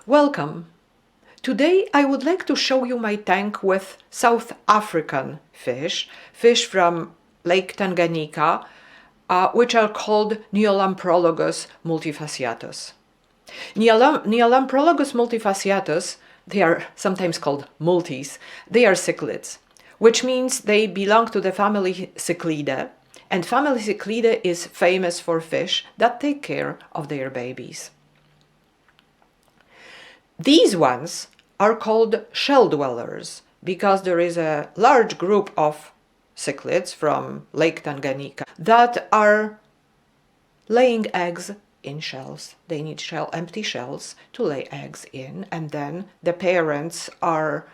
Welcome! Today I would like to show you my tank with South African fish from Lake Tanganyika, which are called Neolamprologus multifasciatus. Neolamprologus multifasciatus, they are sometimes called multis, they are cichlids, which means they belong to the family Cichlide, and family Cichlide is famous for fish that take care of their babies. These ones are called shelldwellers because there is a large group of cichlids from Lake Tanganyika that are laying eggs in shells. They need empty shells to lay eggs in, and then the parents are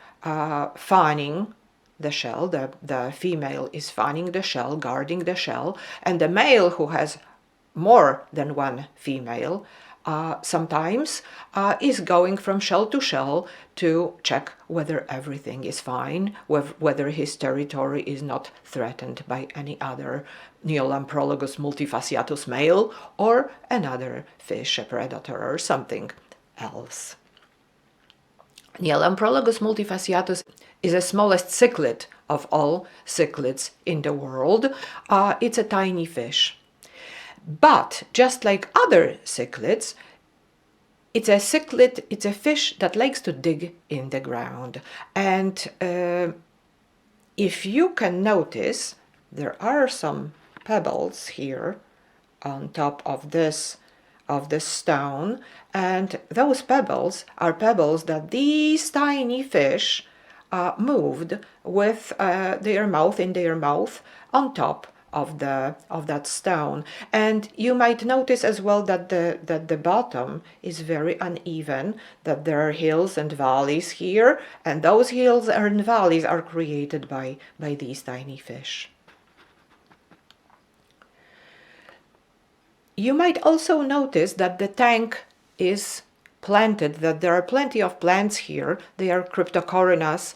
fanning the shell. The female is fanning the shell, guarding the shell, and the male, who has more than one female, sometimes is going from shell to shell to check whether everything is fine, whether his territory is not threatened by any other Neolamprologus multifasciatus male or another fish, a predator or something else. Neolamprologus multifasciatus is the smallest cichlid of all cichlids in the world. It's a tiny fish. But just like other cichlids, it's a fish that likes to dig in the ground. And if you can notice, there are some pebbles here on top of this stone, and those pebbles are pebbles that these tiny fish moved with their mouth on top of that stone. And you might notice as well that the bottom is very uneven, that there are hills and valleys here, and those hills and valleys are created by these tiny fish. You might also notice that the tank is planted, that there are plenty of plants here. They are cryptocorynas,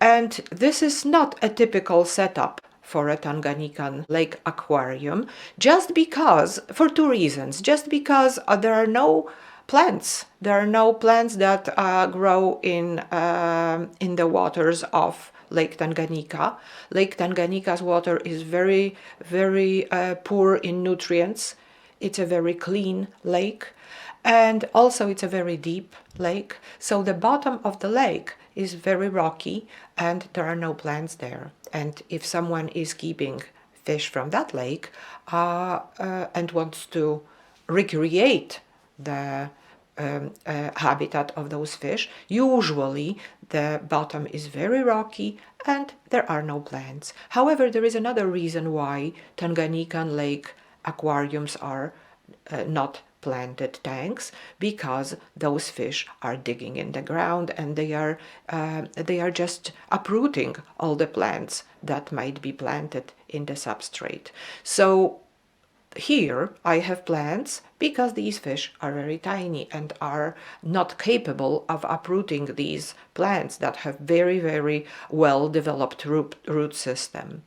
and this is not a typical setup for a Tanganyikan lake aquarium, just because, for two reasons. Just because there are no plants. There are no plants that grow in the waters of Lake Tanganyika. Lake Tanganyika's water is very, very poor in nutrients. It's a very clean lake, and also it's a very deep lake. So the bottom of the lake is very rocky, and there are no plants there. And if someone is keeping fish from that lake and wants to recreate the habitat of those fish, usually the bottom is very rocky and there are no plants. However, there is another reason why Tanganyikan lake aquariums are not planted tanks, because those fish are digging in the ground and they are just uprooting all the plants that might be planted in the substrate. So here I have plants because these fish are very tiny and are not capable of uprooting these plants that have very, very well developed root system.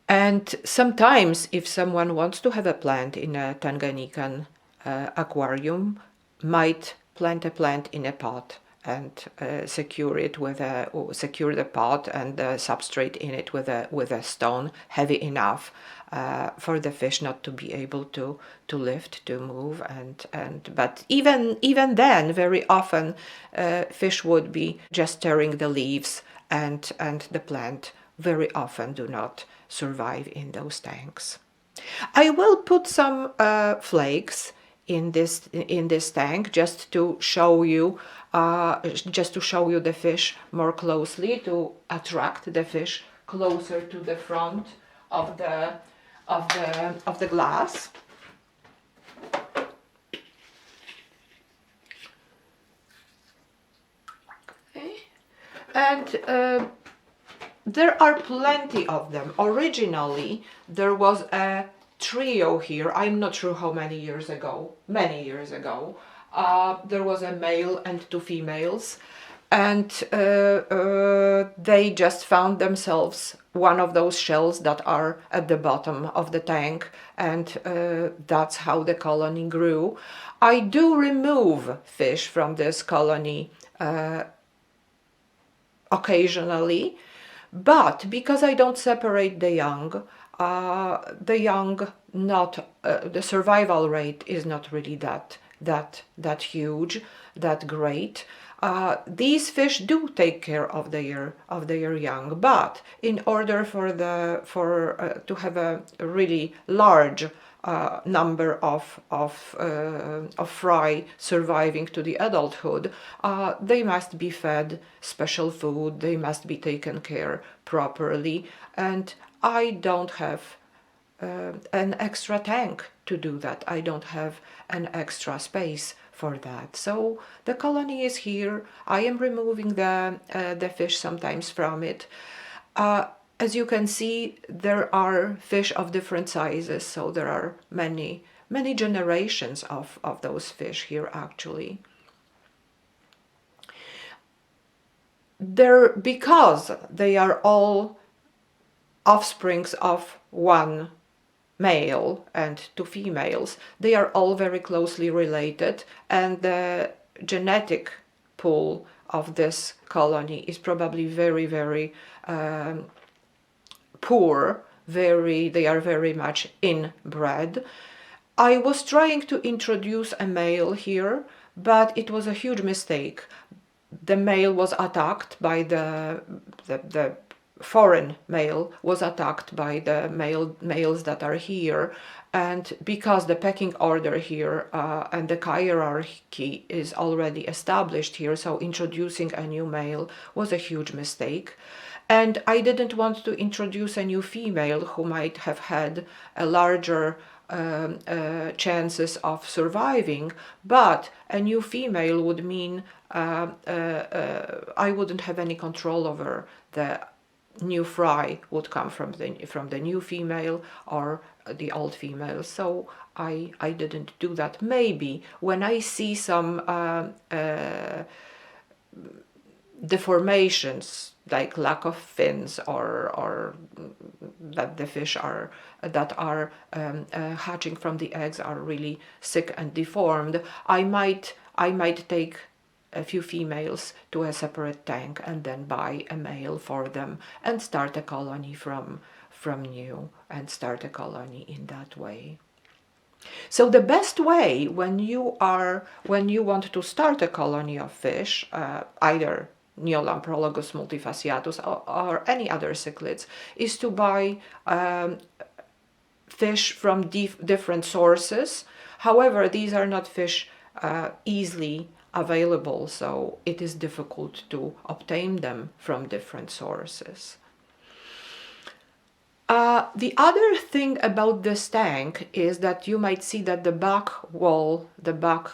And sometimes, if someone wants to have a plant in a Tanganyikan aquarium, might plant a plant in a pot and secure the pot and the substrate in it with a stone heavy enough for the fish not to be able to lift, to move, but even then, very often fish would be just tearing the leaves, and the plant very often do not survive in those tanks. I will put some flakes in this tank just to show you the fish more closely, to attract the fish closer to the front of the glass. Okay. And there are plenty of them. Originally, there was a trio here. I'm not sure how many years ago. Many years ago. There was a male and two females. and they just found themselves one of those shells that are at the bottom of the tank, and that's how the colony grew. I do remove fish from this colony occasionally, but because I don't separate the young not the survival rate is not really that huge, that great. These fish do take care of their young, but in order to have a really large number of fry surviving to the adulthood, they must be fed special food, they must be taken care properly, and I don't have an extra tank to do that. I don't have an extra space for that. So the colony is here. I am removing the fish sometimes from it. As you can see, there are fish of different sizes, so there are many generations of those fish here actually. Because they are all offsprings of one male and two females, they are all very closely related, and the genetic pool of this colony is probably very poor. They are very much inbred. I was trying to introduce a male here, but it was a huge mistake. The male was attacked by the foreign male was attacked by the males that are here, and because the pecking order here and the hierarchy is already established here, so introducing a new male was a huge mistake. And I didn't want to introduce a new female who might have had a larger chances of surviving, but a new female would mean I wouldn't have any control over the new fry would come from the new female or the old female. So I didn't do that. Maybe when I see some deformations like lack of fins or that the fish that are hatching from the eggs are really sick and deformed, I might take a few females to a separate tank and then buy a male for them and start a colony from new and start a colony in that way. So the best way when you want to start a colony of fish, either Neolamprologus multifasciatus or any other cichlids, is to buy fish from different sources. However, these are not fish easily available, so it is difficult to obtain them from different sources. The other thing about this tank is that you might see that the back wall, the back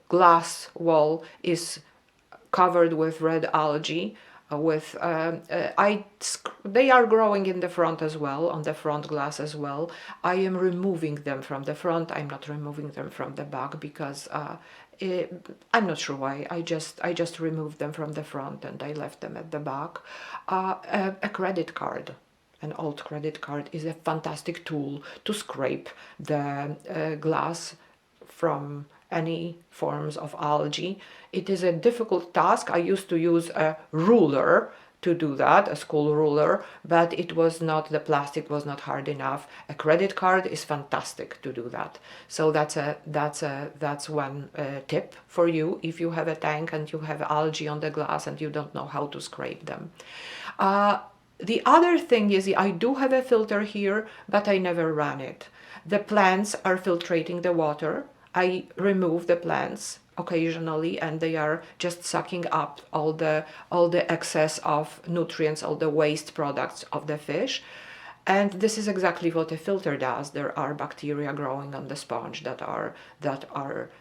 glass wall is covered with red algae. They are growing in the front as well, on the front glass as well. I am removing them from the front. I'm not removing them from the back because I'm not sure why. I just removed them from the front and I left them at the back. A credit card, an old credit card, is a fantastic tool to scrape the glass from any forms of algae. It is a difficult task. I used to use a ruler to do that, a school ruler, but it was not, the plastic was not hard enough. A credit card is fantastic to do that. So that's one tip for you if you have a tank and you have algae on the glass and you don't know how to scrape them. The other thing is I do have a filter here, but I never run it. The plants are filtrating the water. I remove the plants occasionally and they are just sucking up all the excess of nutrients, all the waste products of the fish. And this is exactly what a filter does. There are bacteria growing on the sponge that are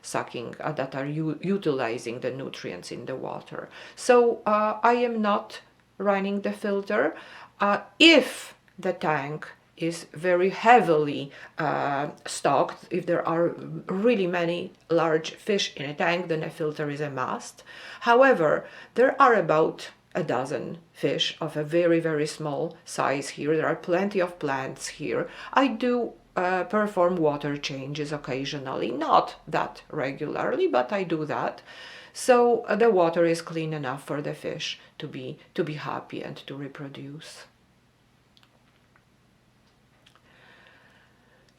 sucking, that are utilizing the nutrients in the water. So I am not running the filter. If the tank is very heavily stocked. If there are really many large fish in a tank, then a filter is a must. However, there are about a dozen fish of a very, very small size here. There are plenty of plants here. I do perform water changes occasionally, not that regularly, but I do that. So the water is clean enough for the fish to be happy and to reproduce.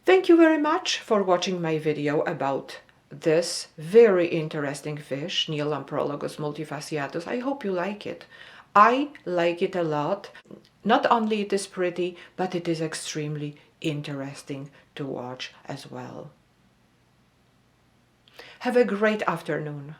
Thank you very much for watching my video about this very interesting fish, Neolamprologus multifasciatus. I hope you like it. I like it a lot. Not only it is pretty, but it is extremely interesting to watch as well. Have a great afternoon.